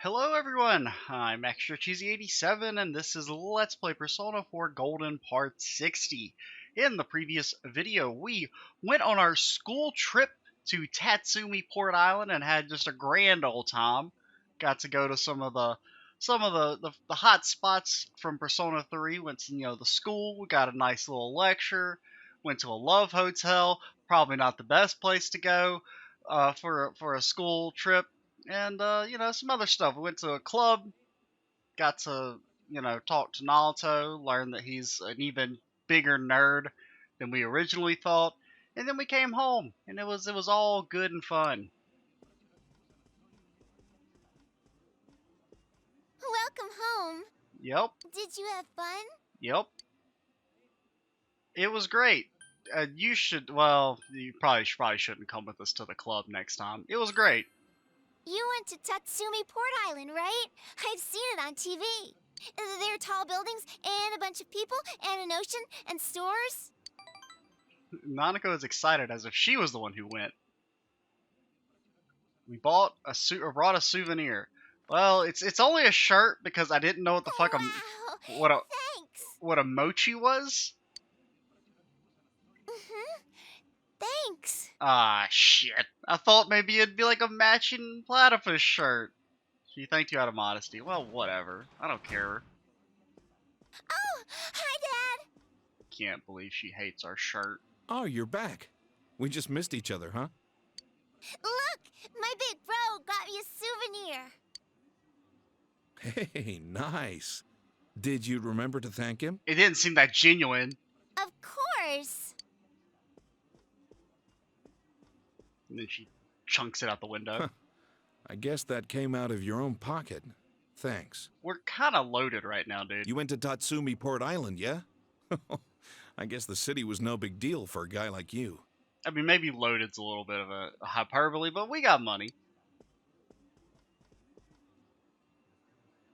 Hello everyone, I'm Extra Cheesy 87 and this is Let's Play Persona 4 Golden Part 60. In the previous video, we went on our school trip to Tatsumi Port Island and had just a grand old time. Got to go to some of the hot spots from Persona 3. Went to the school, we got a nice little lecture, went to a love hotel, probably not the best place to go for a school trip and some other stuff. We went to a club, got to talk to Naruto, learn that he's an even bigger nerd than we originally thought, and then we came home, and it was all good and fun. Welcome home. Yep, Did you have fun? yep, it was great. You should. Well, you probably shouldn't come with us to the club next time. It was great. You went to Tatsumi Port Island, right? I've seen it on TV. There are tall buildings and a bunch of people and an ocean and stores. Nanako is excited as if she was the one who went. We bought brought a souvenir. Well, it's only a shirt because I didn't know what the fuck Wow. what a Thanks. what a mochi was. Thanks. Ah, shit. I thought maybe it'd be like a matching platypus shirt. She thanked you out of modesty. Well, whatever. I don't care. Oh, hi, Dad. Can't believe she hates our shirt. Oh, you're back. We just missed each other, huh? Look, my big bro got me a souvenir. Hey, nice. Did you remember to thank him? It didn't seem that genuine. Of course. And then she chunks it out the window. I guess that came out of your own pocket. Thanks. We're kind of loaded right now, dude. You went to Tatsumi Port Island, yeah? I guess the city was no big deal for a guy like you. I mean, maybe loaded's a little bit of a hyperbole, but we got money.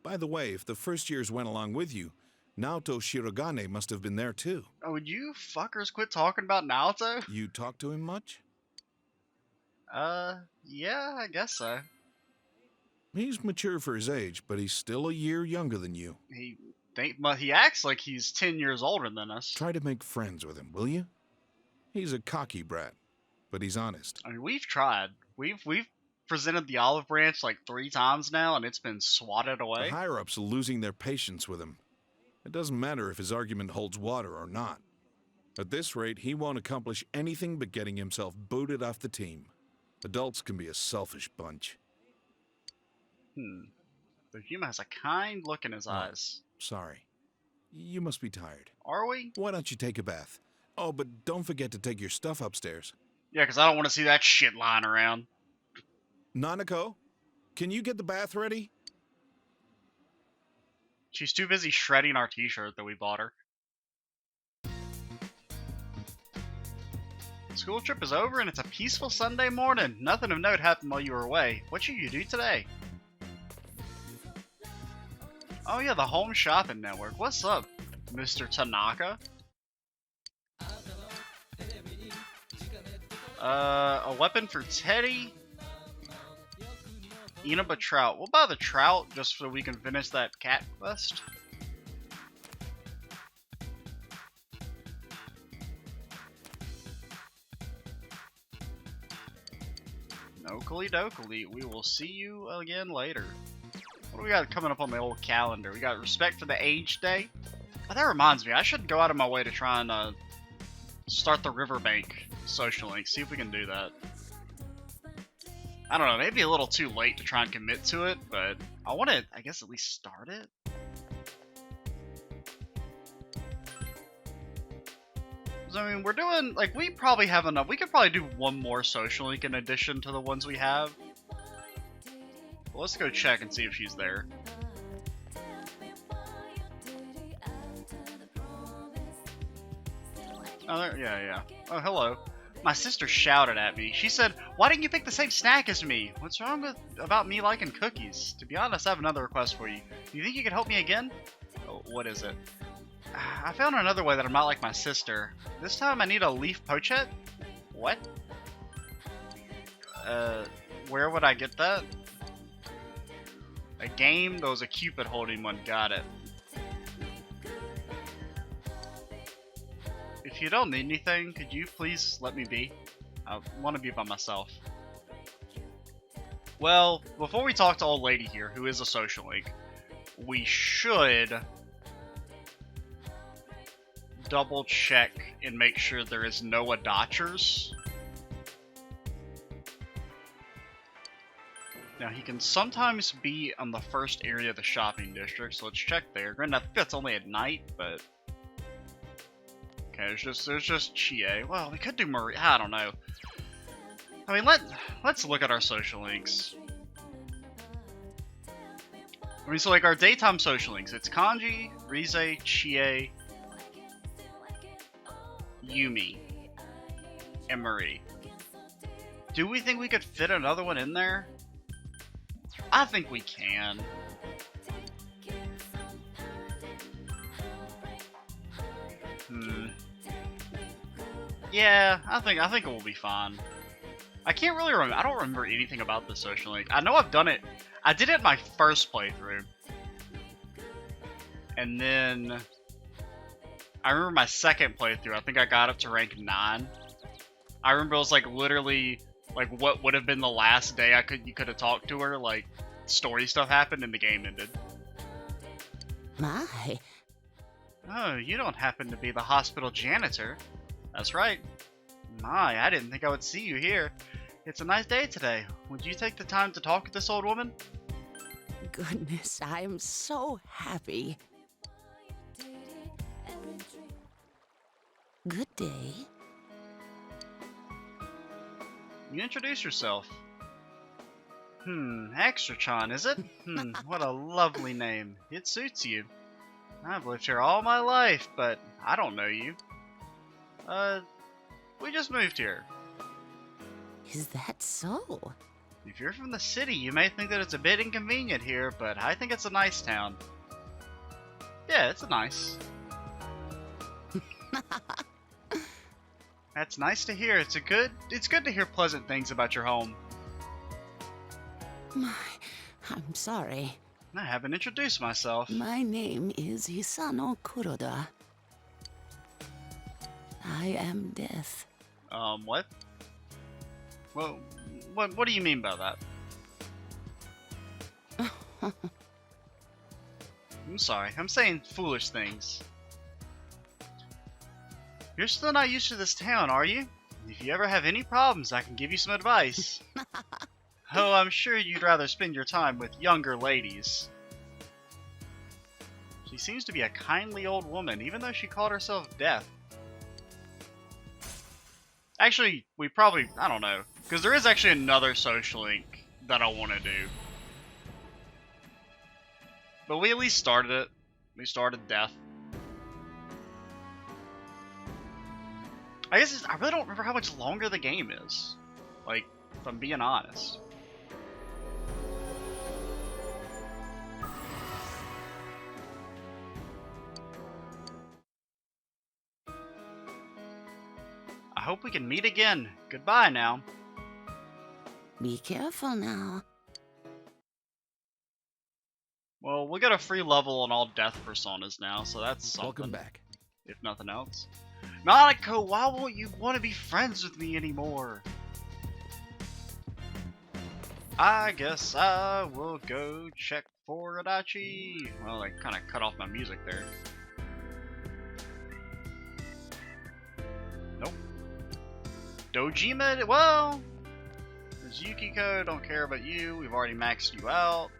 By the way, if the first years went along with you, Naoto Shirogane must have been there too. Oh, would you fuckers quit talking about Naruto? You talk to him much? Yeah, I guess so. He's mature for his age, but he's still a year younger than you. He acts like he's 10 years older than us. Try to make friends with him, will you? He's a cocky brat, but he's honest. I mean, we've tried. We've presented the olive branch like 3 times now, and it's been swatted away. The higher-ups are losing their patience with him. It doesn't matter if his argument holds water or not. At this rate, he won't accomplish anything but getting himself booted off the team. Adults can be a selfish bunch. But Yuma has a kind look in his eyes. Sorry. You must be tired. Are we? Why don't you take a bath? Oh, but don't forget to take your stuff upstairs. Yeah, because I don't want to see that shit lying around. Nanako, can you get the bath ready? She's too busy shredding our t-shirt that we bought her. School trip is over and it's a peaceful Sunday morning. Nothing of note happened while you were away. What should you do today? Oh yeah, the Home Shopping Network. What's up, Mr. Tanaka? A weapon for Teddy? Inaba trout. We'll buy the trout just so we can finish that cat quest. Oakley dokley. We will see you again later. What do we got coming up on the old calendar? We got Respect for the Age Day. Oh, that reminds me, I should go out of my way to try and start the Riverbank social link. See if we can do that. I don't know, maybe a little too late to try and commit to it, but I want to, I guess, at least start it. So, I mean, we're doing, like, we probably have enough. We could probably do one more social link in addition to the ones we have. Well, let's go check and see if she's there. Oh, there, yeah. Oh, hello. My sister shouted at me. She said, "Why didn't you pick the same snack as me? What's wrong about me liking cookies? To be honest, I have another request for you. Do you think you could help me again?" Oh, what is it? I found another way that I'm not like my sister. This time I need a leaf pochette? What? Where would I get that? A game? There was a Cupid holding one. Got it. If you don't need anything, could you please let me be? I want to be by myself. Well, before we talk to old lady here, who is a social link, we should double check and make sure there is no adotchers. Now, he can sometimes be on the first area of the shopping district, so let's check there. Granted, I think that's only at night, but... Okay, there's just Chie. Well, we could do Marie. I don't know. I mean, let's look at our social links. I mean, so like our daytime social links, it's Kanji, Rize, Chie, Yumi, and Marie. Do we think we could fit another one in there? I think we can. Yeah, I think it will be fine. I can't really remember. I don't remember anything about the social link. I know I've done it. I did it in my first playthrough. And then I remember my second playthrough. I think I got up to rank 9. I remember it was like literally like what would have been the last day you could have talked to her, like story stuff happened and the game ended. My. Oh, you don't happen to be the hospital janitor. That's right. My, I didn't think I would see you here. It's a nice day today. Would you take the time to talk with this old woman? Goodness, I am so happy. Good day. You introduce yourself. Extra-chan, is it? What a lovely name. It suits you. I've lived here all my life, but I don't know you. We just moved here. Is that so? If you're from the city, you may think that it's a bit inconvenient here, but I think it's a nice town. Yeah, it's nice. That's nice to hear. It's good to hear pleasant things about your home. My, I'm sorry. I haven't introduced myself. My name is Hisano Kuroda. I am death. What? Well, what do you mean by that? I'm sorry. I'm saying foolish things. You're still not used to this town, are you? If you ever have any problems, I can give you some advice. Oh, I'm sure you'd rather spend your time with younger ladies. She seems to be a kindly old woman, even though she called herself Death. Actually, I don't know. Because there is actually another social link that I want to do. But we at least started it. We started Death. I guess I really don't remember how much longer the game is. Like, if I'm being honest. I hope we can meet again. Goodbye now. Be careful now. Well, we got a free level on all Death personas now, so that's something. Welcome back. If nothing else. Nanako, why won't you want to be friends with me anymore? I guess I will go check for Adachi. Well, I kind of cut off my music there. Nope. Dojima, well, there's Yukiko, don't care about you. We've already maxed you out.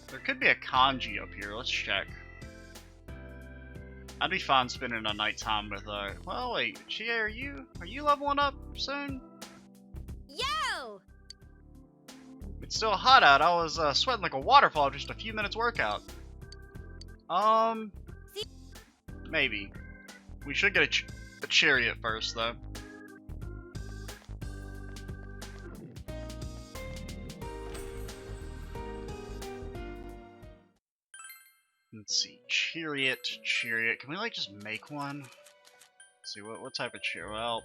There could be a kanji up here. Let's check. I'd be fine spending a nighttime with well, wait, Chie, are you leveling up soon? Yo! It's still hot out. I was sweating like a waterfall just a few minutes workout. Maybe. We should get a chariot first, though. Let's see, chariot. Can we like just make one? Let's see, what type of chariot? Well,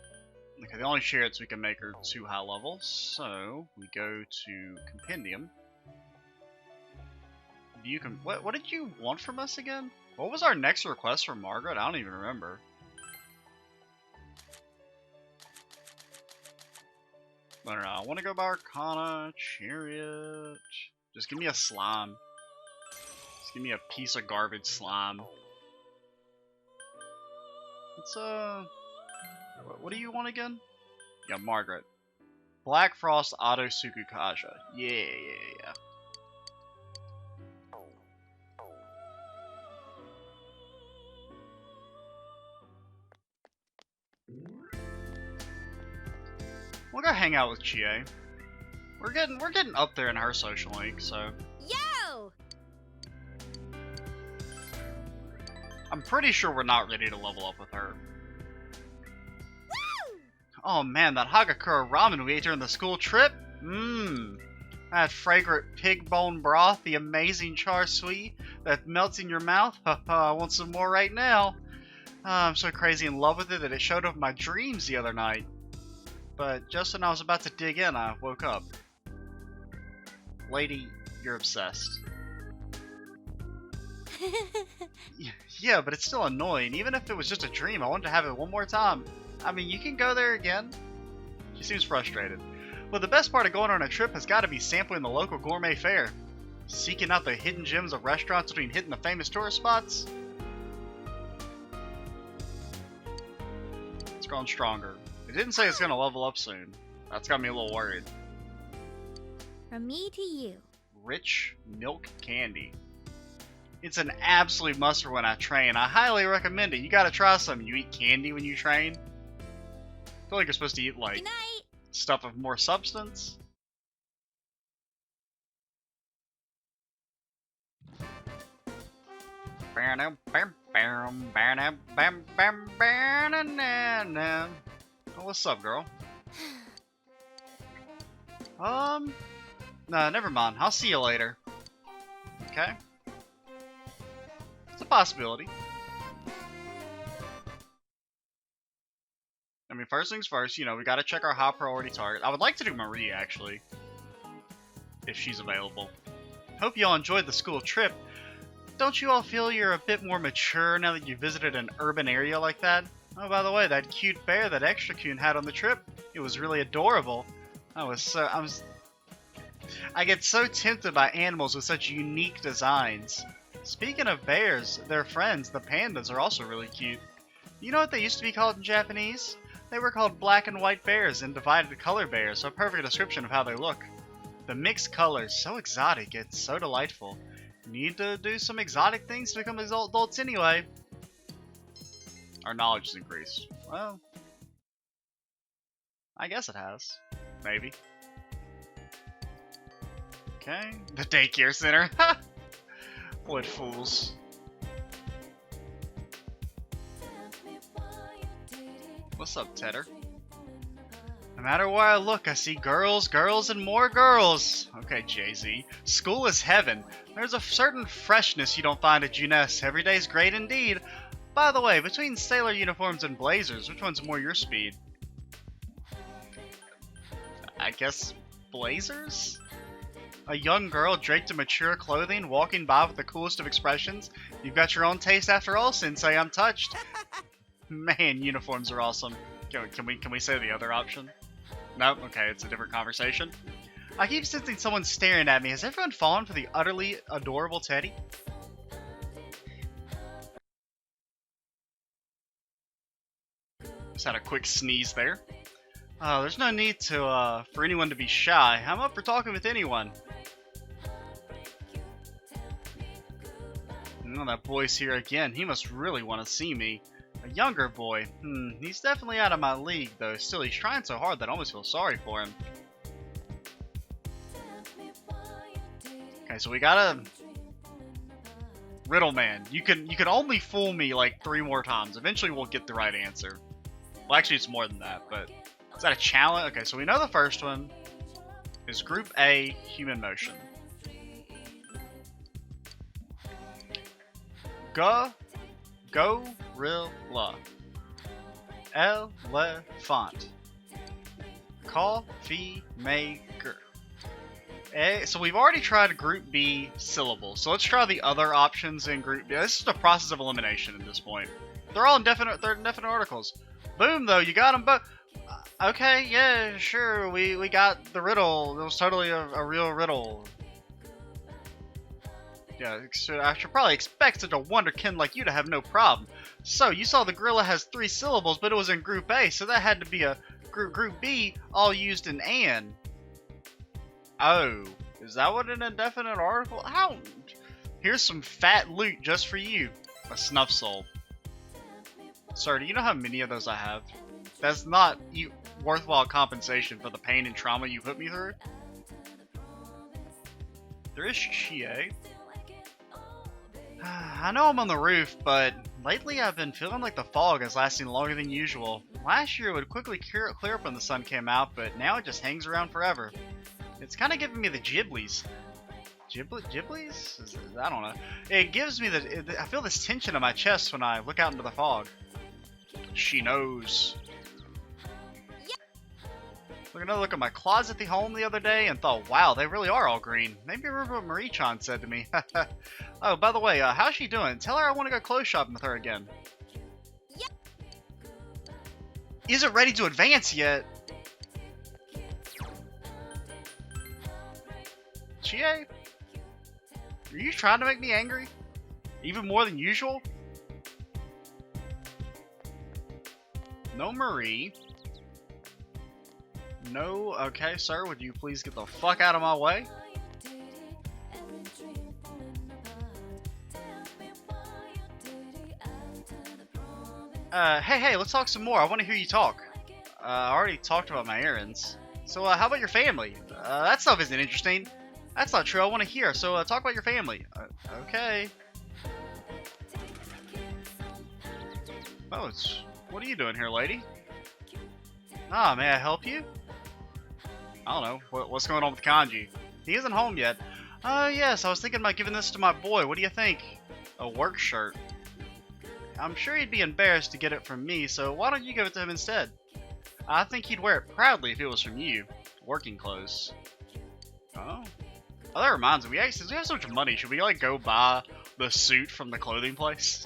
okay, the only chariots we can make are 2 high levels. So we go to Compendium. You can. What did you want from us again? What was our next request from Margaret? I don't even remember. I don't know. I want to go by Arcana, Chariot. Just give me a slime. Just give me a piece of garbage slime. It's what do you want again? Yeah, Margaret. Black Frost Auto Sukukaja. Yeah. We'll go hang out with Chie. We're getting up there in her social link, so Yo! I'm pretty sure we're not ready to level up with her. Woo! Oh man, that Hagakura ramen we ate during the school trip? Mmm. That fragrant pig bone broth, the amazing char siu that melts in your mouth. Haha, I want some more right now. I'm so crazy in love with it that it showed up in my dreams the other night. But just when I was about to dig in, I woke up. Lady, you're obsessed. Yeah, but it's still annoying. Even if it was just a dream, I wanted to have it one more time. I mean, you can go there again. She seems frustrated. Well, the best part of going on a trip has got to be sampling the local gourmet fare. Seeking out the hidden gems of restaurants between hitting the famous tourist spots. It's growing stronger. It didn't say it's going to level up soon. That's got me a little worried. From me to you. Rich milk candy. It's an absolute must for when I train. I highly recommend it. You gotta try some. You eat candy when you train? I feel like you're supposed to eat like Good night. stuff of more substance. Oh, what's up, girl? No, never mind. I'll see you later. Okay? It's a possibility. I mean, first things first, you know, we gotta check our high priority target. I would like to do Maria, actually. If she's available. Hope you all enjoyed the school trip. Don't you all feel you're a bit more mature now that you visited an urban area like that? Oh, by the way, that cute bear that Extra-kun had on the trip, it was really adorable. I get so tempted by animals with such unique designs. Speaking of bears, their friends, the pandas, are also really cute. You know what they used to be called in Japanese? They were called black and white bears and divided color bears, a perfect description of how they look. The mixed colors, so exotic, it's so delightful. Need to do some exotic things to become adults anyway. Our knowledge has increased. Well, I guess it has. Maybe. Okay. The daycare center. What fools. What's up, Tedder? No matter where I look, I see girls, girls, and more girls. Okay, Jay-Z. School is heaven. There's a certain freshness you don't find at Junes. Every day's great indeed. By the way, between sailor uniforms and blazers, which one's more your speed? I guess blazers? A young girl draped in mature clothing, walking by with the coolest of expressions. You've got your own taste after all, Sensei. I'm touched. Man, uniforms are awesome. Can we say the other option? Nope. Okay, it's a different conversation. I keep sensing someone staring at me. Has everyone fallen for the utterly adorable Teddy? Just had a quick sneeze there. There's no need to for anyone to be shy. I'm up for talking with anyone. Oh, that boy's here again. He must really want to see me. A younger boy. He's definitely out of my league, though. Still, he's trying so hard that I almost feel sorry for him. Okay, so we got a riddle man. You can only fool me like 3 more times. Eventually, we'll get the right answer. Well, actually, it's more than that, but is that a challenge? Okay, so we know the first one is Group A, Human Motion. Gorilla. Elephant. Coffee maker. So we've already tried Group B syllables. So let's try the other options in Group B. This is the process of elimination at this point. They're all indefinite. They're indefinite articles. Boom, though, you got them both. Okay, yeah, sure. We got the riddle. It was totally a real riddle. Yeah, I should probably expect such a wonderkin like you to have no problem. So you saw the gorilla has 3 syllables, but it was in Group A, so that had to be a Group B, all used in an. Oh, is that what an indefinite article? How? Here's some fat loot just for you. A snuff soul. Sir, do you know how many of those I have? That's not worthwhile compensation for the pain and trauma you put me through. There is Chie. I know I'm on the roof, but lately I've been feeling like the fog is lasting longer than usual. Last year it would quickly clear up when the sun came out, but now it just hangs around forever. It's kind of giving me the Ghiblies. Ghiblies? I don't know. It gives me I feel this tension in my chest when I look out into the fog. She knows. Took another look at my closet at home the other day and thought, wow, they really are all green. Maybe remember what Marie-chan said to me. Oh, by the way, how's she doing? Tell her I want to go clothes shopping with her again. Yep. Isn't ready to advance yet. Chie? Are you trying to make me angry? Even more than usual? No Marie. No, okay, sir, would you please get the fuck out of my way? Hey, let's talk some more. I want to hear you talk. I already talked about my errands. So, how about your family? That stuff isn't interesting. That's not true, I want to hear. So, talk about your family. Okay. Oh, what are you doing here, lady? Ah, may I help you? I don't know. What's going on with Kanji? He isn't home yet. Yes, I was thinking about giving this to my boy. What do you think? A work shirt. I'm sure he'd be embarrassed to get it from me, so why don't you give it to him instead? I think he'd wear it proudly if it was from you. Working clothes. Oh. Oh, that reminds me. Since we have so much money, should we, like, go buy the suit from the clothing place?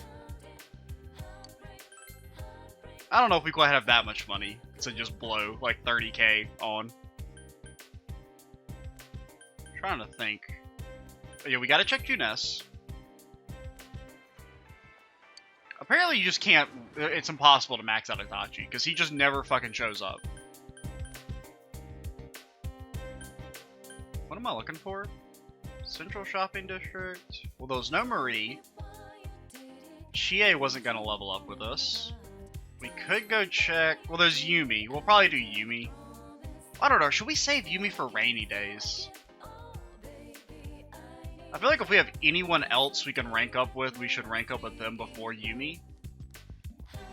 I don't know if we quite have that much money to just blow, like, 30k on. Trying to think. Oh, yeah, we gotta check Junes. Apparently you just can't, it's impossible to max out Itachi, because he just never fucking shows up. What am I looking for? Central Shopping District? Well, there's no Marie. Chie wasn't gonna level up with us. We could go check, well, there's Yumi. We'll probably do Yumi. I don't know, should we save Yumi for rainy days? I feel like if we have anyone else we can rank up with, we should rank up with them before Yumi.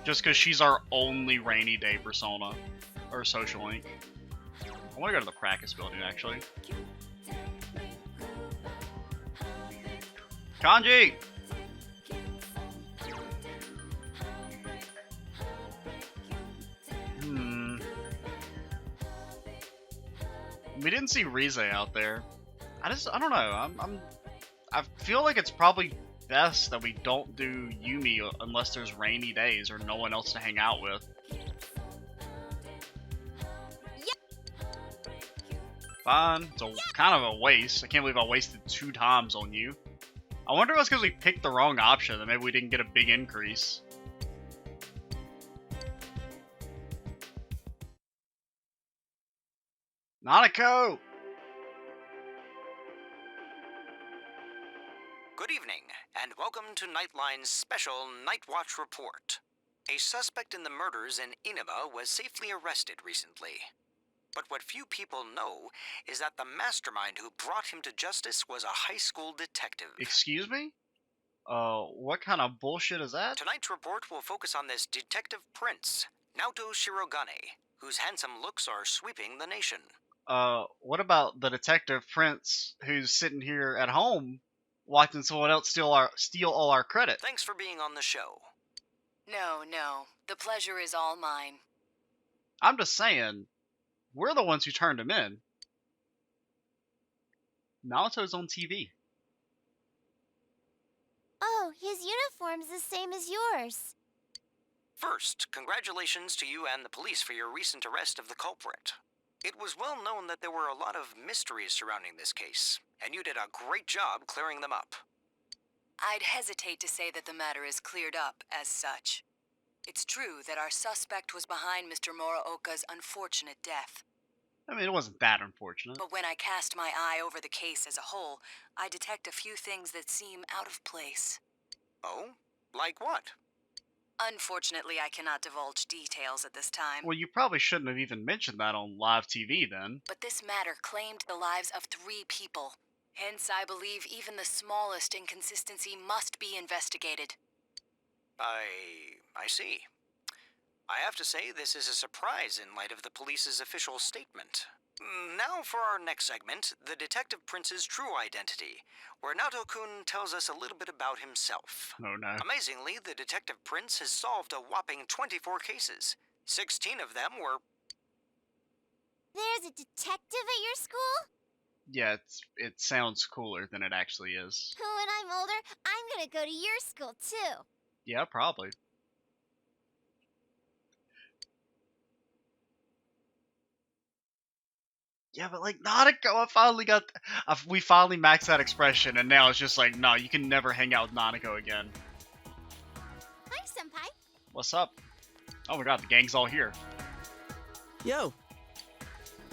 Just because she's our only rainy day persona. Or social link. I want to go to the practice building, actually. Kanji! We didn't see Rize out there. I don't know. I feel like it's probably best that we don't do Yumi unless there's rainy days or no one else to hang out with. Fine. It's kind of a waste. I can't believe I wasted 2 times on you. I wonder if it's because we picked the wrong option and maybe we didn't get a big increase. Nanako! Good evening, and welcome to Nightline's special Night Watch report. A suspect in the murders in Inaba was safely arrested recently. But what few people know is that the mastermind who brought him to justice was a high school detective. Excuse me? What kind of bullshit is that? Tonight's report will focus on this detective prince, Naoto Shirogane, whose handsome looks are sweeping the nation. What about the detective prince who's sitting here at home watching someone else steal all our credit? Thanks for being on the show. No. The pleasure is all mine. I'm just saying, we're the ones who turned him in. Naoto's on TV. Oh, his uniform's the same as yours. First, congratulations to you and the police for your recent arrest of the culprit. It was well known that there were a lot of mysteries surrounding this case, and you did a great job clearing them up. I'd hesitate to say that the matter is cleared up as such. It's true that our suspect was behind Mr. Muraoka's unfortunate death. I mean, it wasn't that unfortunate. But when I cast my eye over the case as a whole, I detect a few things that seem out of place. Oh? Like what? Unfortunately, I cannot divulge details at this time. Well, you probably shouldn't have even mentioned that on live TV then. But this matter claimed the lives of 3 people. Hence, I believe even the smallest inconsistency must be investigated. I see. I have to say this is a surprise in light of the police's official statement. Now for our next segment, the Detective Prince's true identity, where Naoto-kun tells us a little bit about himself. Oh no. Amazingly, the Detective Prince has solved a whopping 24 cases. 16 of them were... There's a detective at your school? Yeah, it sounds cooler than it actually is. When I'm older, I'm gonna go to your school too. Yeah, probably. Yeah, but like Nanako, we finally maxed that expression, and now it's just like, no, you can never hang out with Nanako again. Hi, Senpai. What's up? Oh my god, the gang's all here. Yo,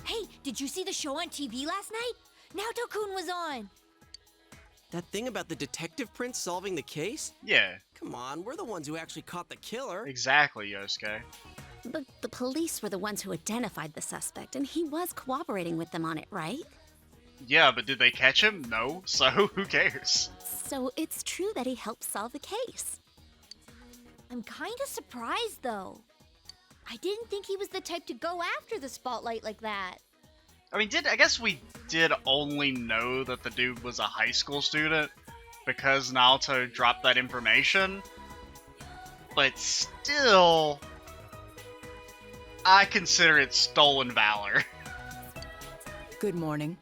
Hey, did you see the show on TV last night? Naoto-kun was on. that thing about the Detective Prince solving the case? Yeah, Come on, we're the ones who actually caught the killer. exactly, Yosuke. But the police were the ones who identified the suspect, and he was cooperating with them on it, right? Yeah, but did they catch him? No, so who cares? So it's true that he helped solve the case. I'm kinda surprised though. I didn't think he was the type to go after the spotlight like that. I mean, I guess we did only know that the dude was a high school student because Naoto dropped that information. But still, I consider it stolen valor. Good morning.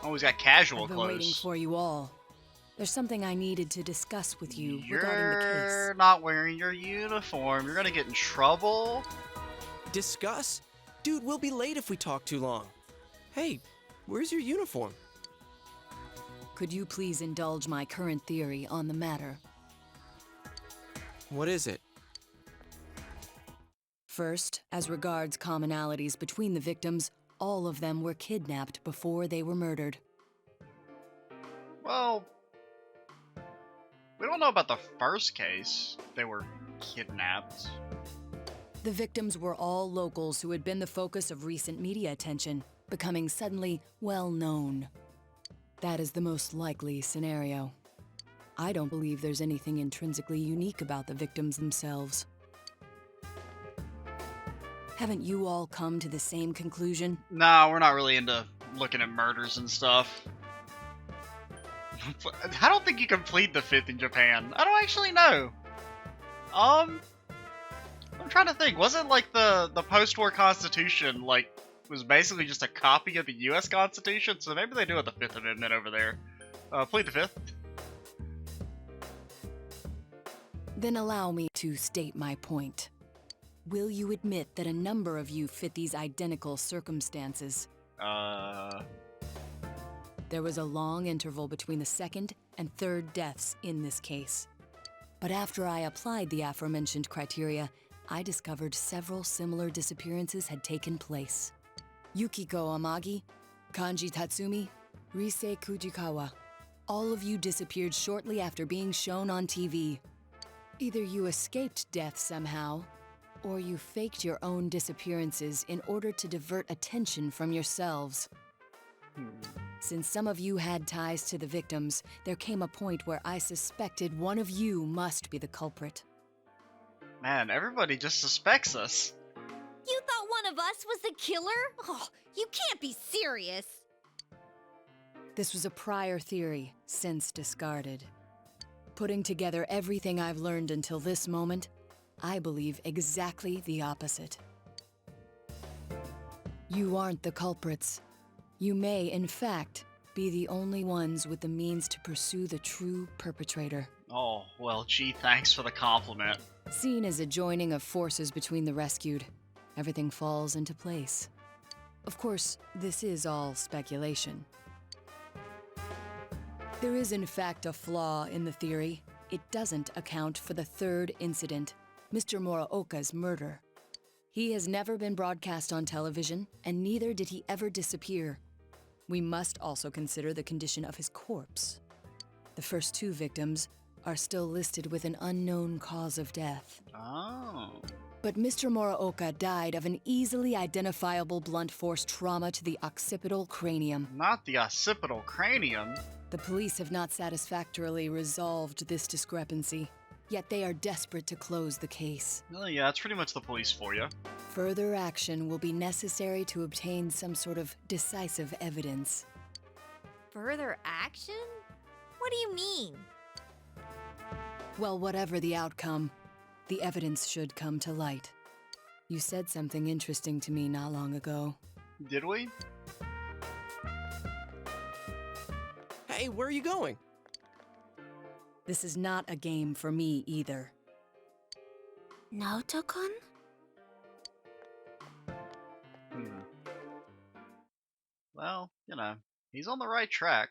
Always got casual I've been clothes. waiting for you all. There's something I needed to discuss with you regarding the You're case. not wearing your uniform. You're gonna get in trouble. Discuss? Dude, we'll be late if we talk too long. Hey, where's your uniform? Could you please indulge my current theory on the matter? What is it? First, as regards commonalities between the victims, all of them were kidnapped before they were murdered. Well, we don't know about the first case. They were kidnapped. The victims were all locals who had been the focus of recent media attention, becoming suddenly well known. That is the most likely scenario. I don't believe there's anything intrinsically unique about the victims themselves. Haven't you all come to the same conclusion? No, we're not really into looking at murders and stuff. I don't think you can plead the fifth in Japan. I don't actually know. I'm trying to think. Wasn't like the post-war Constitution like was basically just a copy of the U.S. Constitution? So maybe they do have the Fifth Amendment over there. Plead the fifth. Then allow me to state my point. Will you admit that a number of you fit these identical circumstances? There was a long interval between the second and third deaths in this case. But after I applied the aforementioned criteria, I discovered several similar disappearances had taken place. Yukiko Amagi, Kanji Tatsumi, Rise Kujikawa. All of you disappeared shortly after being shown on TV. Either you escaped death somehow, or you faked your own disappearances in order to divert attention from yourselves. Since some of you had ties to the victims, there came a point where I suspected one of you must be the culprit. Man, everybody just suspects us. You thought one of us was the killer? Oh, you can't be serious. This was a prior theory, since discarded. Putting together everything I've learned until this moment, I believe exactly the opposite. You aren't the culprits, You may, in fact, be the only ones with the means to pursue the true perpetrator. Oh, well, gee, thanks for the compliment. Seen as a joining of forces between the rescued, everything falls into place. Of course, this is all speculation. There is, in fact, a flaw in the theory. It doesn't account for the third incident, Mr. Muraoka's murder. He has never been broadcast on television, and neither did he ever disappear. We must also consider the condition of his corpse. The first two victims are still listed with an unknown cause of death. Oh. But Mr. Muraoka died of an easily identifiable blunt force trauma to the occipital cranium. Not the occipital cranium. The police have not satisfactorily resolved this discrepancy, yet they are desperate to close the case. Oh, yeah, that's pretty much the police for you. Further action will be necessary to obtain some sort of decisive evidence. Further action? What do you mean? Well, whatever the outcome, the evidence should come to light. You said something interesting to me not long ago. Did we? Hey, where are you going? This is not a game for me either. Naoto-kun? Well, you know, he's on the right track.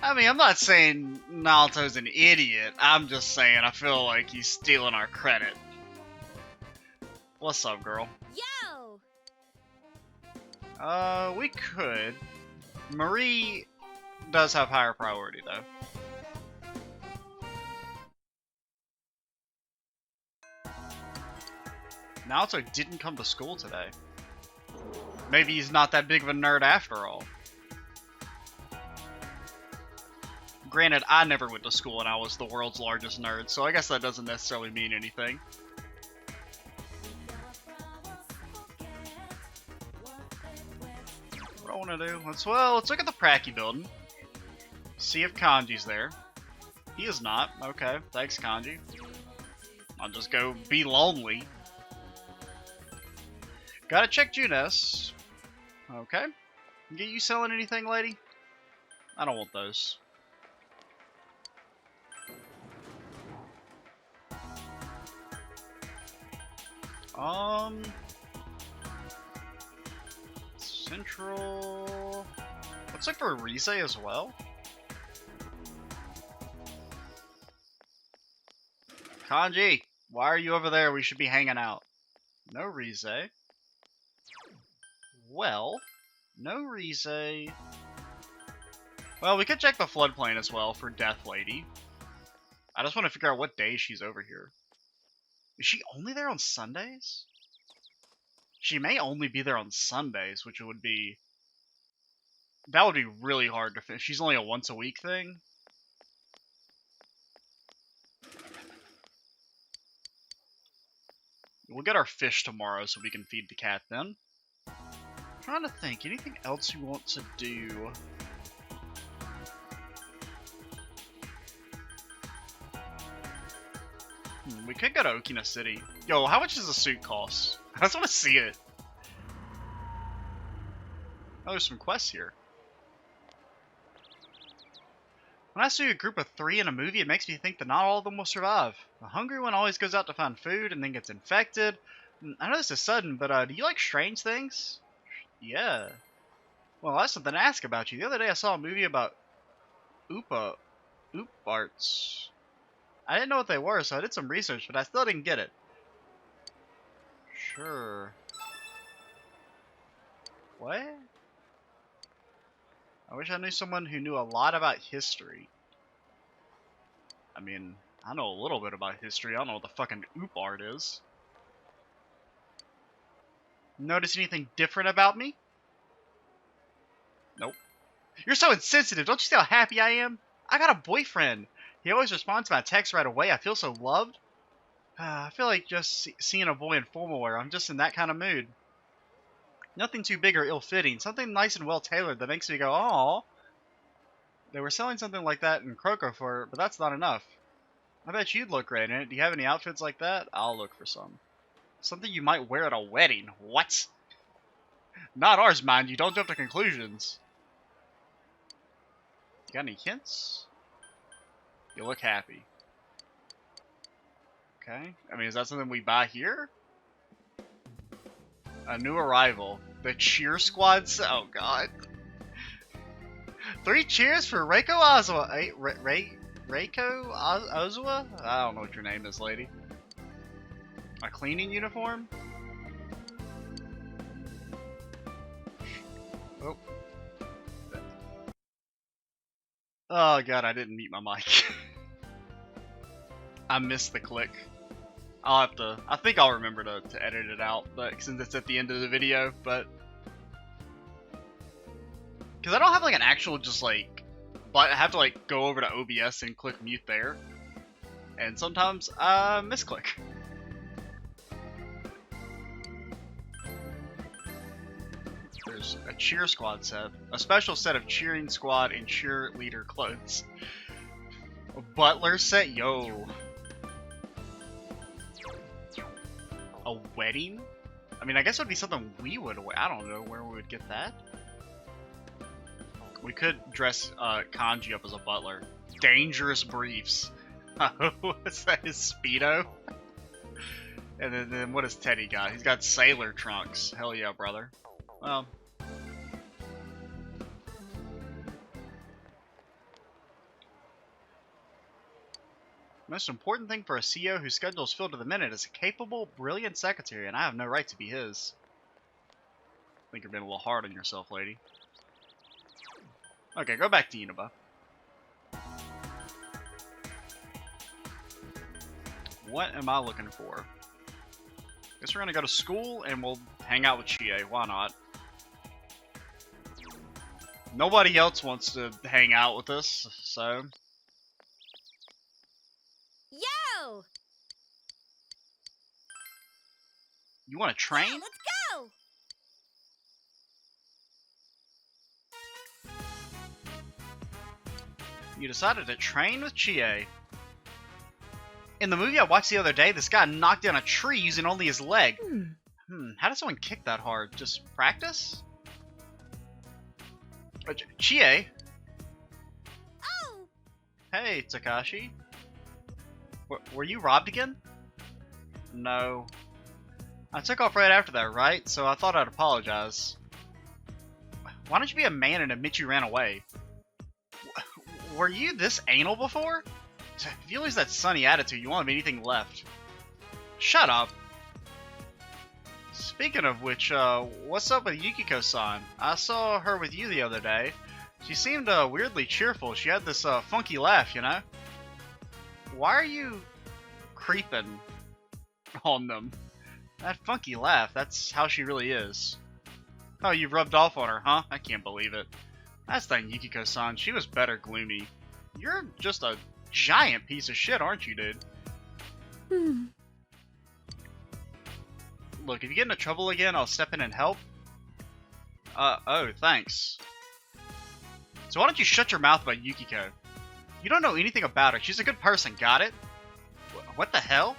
I mean, I'm not saying Naoto's an idiot. I'm just saying I feel like he's stealing our credit. What's up, girl? Yo! We could. Marie does have higher priority, though. Naoto didn't come to school today. Maybe he's not that big of a nerd after all. Granted, I never went to school and I was the world's largest nerd, so I guess that doesn't necessarily mean anything. What I want to do? Let's look at the Pracky building. See if Kanji's there. He is not. Okay, thanks, Kanji. I'll just go be lonely. Gotta check Junes. Okay. Get you selling anything, lady? I don't want those. Central. Let's look for Rize as well. Kanji, why are you over there? We should be hanging out. No Rize. Well, no Rize. Well, we could check the floodplain as well for Death Lady. I just want to figure out what day she's over here. Is she only there on Sundays? She may only be there on Sundays, which would be... That would be really hard to finish. She's only a once a week thing. We'll get our fish tomorrow so we can feed the cat then. I'm trying to think, anything else you want to do? We could go to Okina City. Yo, how much does a suit cost? I just want to see it. Oh, there's some quests here. When I see a group of 3 in a movie, it makes me think that not all of them will survive. The hungry one always goes out to find food and then gets infected. I know this is sudden, but do you like strange things? Yeah. Well, that's something to ask about you. The other day I saw a movie about Oop arts. I didn't know what they were, so I did some research, but I still didn't get it. Sure. What? I wish I knew someone who knew a lot about history. I mean, I know a little bit about history. I don't know what the fucking Oop art is. Notice anything different about me? Nope. You're so insensitive. Don't you see how happy I am? I got a boyfriend. He always responds to my texts right away. I feel so loved. I feel like just seeing a boy in formal wear. I'm just in that kind of mood. Nothing too big or ill-fitting. Something nice and well-tailored that makes me go, aww. They were selling something like that in Kroko for it, but that's not enough. I bet you'd look great in it. Do you have any outfits like that? I'll look for some. Something you might wear at a wedding. What? Not ours, mind you. Don't jump to conclusions. You got any hints? You look happy. Okay. I mean, is that something we buy here? A new arrival. The cheer squads. Oh, God. 3 cheers for Reiko Ozawa. Hey, Reiko Ozawa? I don't know what your name is, lady. A cleaning uniform? Oh. Oh, God, I didn't mute my mic. I missed the click. I'll have to, I think I'll remember to edit it out, but since it's at the end of the video, but because I don't have like an actual just like, but I have to like go over to OBS and click mute there, and sometimes I misclick. There's a cheer squad set, a special set of cheering squad and cheerleader clothes. A butler set, yo. A wedding? I mean, I guess it would be something we would wear. I don't know where we would get that. We could dress Kanji up as a butler. Dangerous briefs. What's that, his Speedo? And then what has Teddy got? He's got sailor trunks. Hell yeah, brother. Well. Most important thing for a CEO whose schedule is filled to the minute is a capable, brilliant secretary, and I have no right to be his. I think you're being a little hard on yourself, lady. Okay, go back to Inaba. What am I looking for? Guess we're gonna go to school and we'll hang out with Chie. Why not? Nobody else wants to hang out with us, so... Yo! You want to train? Yeah, let's go! You decided to train with Chie. In the movie I watched the other day, this guy knocked down a tree using only his leg. How does someone kick that hard? Just practice? Chie? Oh! Hey, Takashi. Were you robbed again? No. I took off right after that, right? So I thought I'd apologize. Why don't you be a man and admit you ran away? Were you this anal before? If you lose that sunny attitude, you won't have anything left. Shut up. Speaking of which, what's up with Yukiko-san? I saw her with you the other day. She seemed weirdly cheerful. She had this funky laugh, you know? Why are you creeping on them? That funky laugh, that's how she really is. Oh, you rubbed off on her, huh? I can't believe it. That's that Yukiko-san. She was better gloomy. You're just a giant piece of shit, aren't you, dude? Look, if you get into trouble again, I'll step in and help. Oh, thanks. So why don't you shut your mouth about Yukiko? You don't know anything about her. She's a good person, got it? What the hell?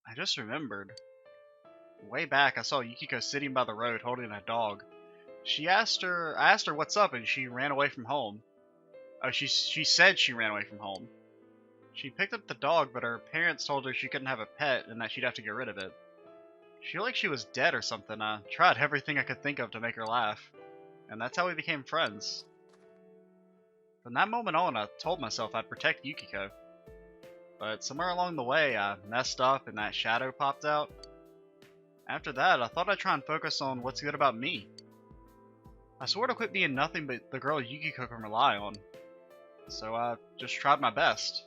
I just remembered. Way back, I saw Yukiko sitting by the road holding a dog. I asked her what's up, and she ran away from home. Oh, she said she ran away from home. She picked up the dog, but her parents told her she couldn't have a pet and that she'd have to get rid of it. She looked like she was dead or something. I tried everything I could think of to make her laugh. And that's how we became friends. From that moment on, I told myself I'd protect Yukiko. But somewhere along the way, I messed up and that shadow popped out. After that, I thought I'd try and focus on what's good about me. I swore to quit being nothing but the girl Yukiko can rely on. So I just tried my best.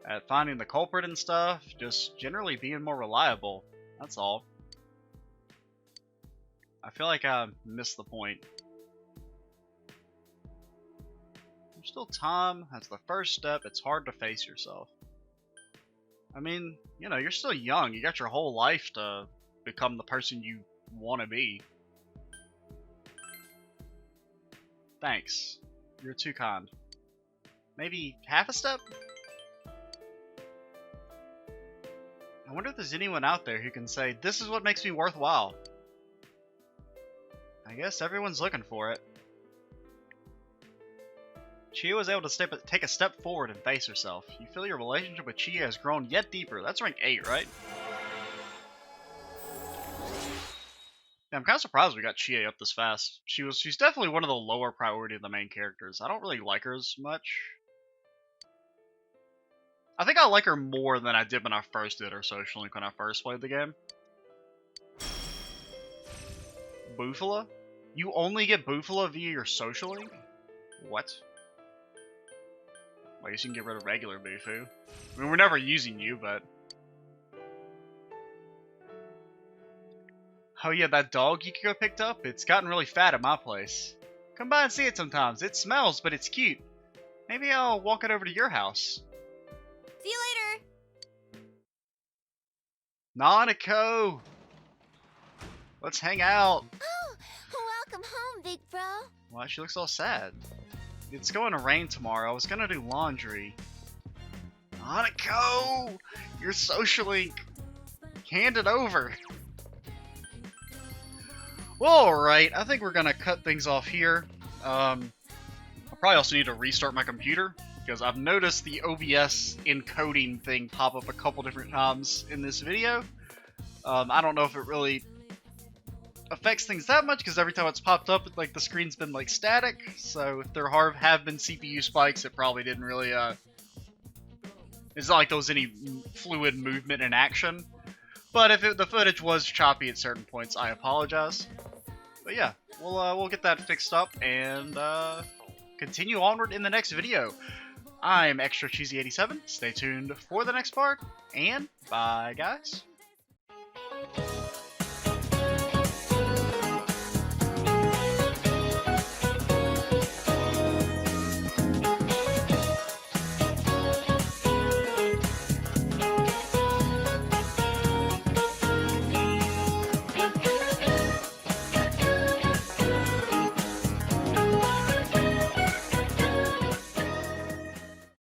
At finding the culprit and stuff, just generally being more reliable. That's all. I feel like I missed the point. There's still time. That's the first step. It's hard to face yourself. I mean, you know, you're still young. You got your whole life to become the person you want to be. Thanks. You're too kind. Maybe half a step? I wonder if there's anyone out there who can say, this is what makes me worthwhile. I guess everyone's looking for it. Chie was able to take a step forward and face herself. You feel your relationship with Chie has grown yet deeper. That's rank 8, right? Yeah, I'm kind of surprised we got Chie up this fast. She's definitely one of the lower priority of the main characters. I don't really like her as much. I think I like her more than I did when I first did her Social Link when I first played the game. Bufala? You only get Bufala via your Social Link? What? Well, I guess you can get rid of regular Bufu. I mean, we're never using you, but... Oh yeah, that dog Yukiko picked up? It's gotten really fat at my place. Come by and see it sometimes. It smells, but it's cute. Maybe I'll walk it over to your house. See you later. Nanako! Let's hang out. Oh, welcome home, big bro. Why, she looks all sad. It's going to rain tomorrow. I was gonna do laundry. Nanako! Your Social Link! Hand it over! Well, alright, I think we're gonna cut things off here. I'll probably also need to restart my computer, because I've noticed the OBS encoding thing pop up a couple different times in this video. I don't know if it really affects things that much, because every time it's popped up, like the screen's been like static, so if there have been CPU spikes, it probably didn't really, it's not like there was any fluid movement in action. But if the footage was choppy at certain points, I apologize. But yeah, we'll get that fixed up and continue onward in the next video. I'm Extra Cheesy 87. Stay tuned for the next part, and bye, guys.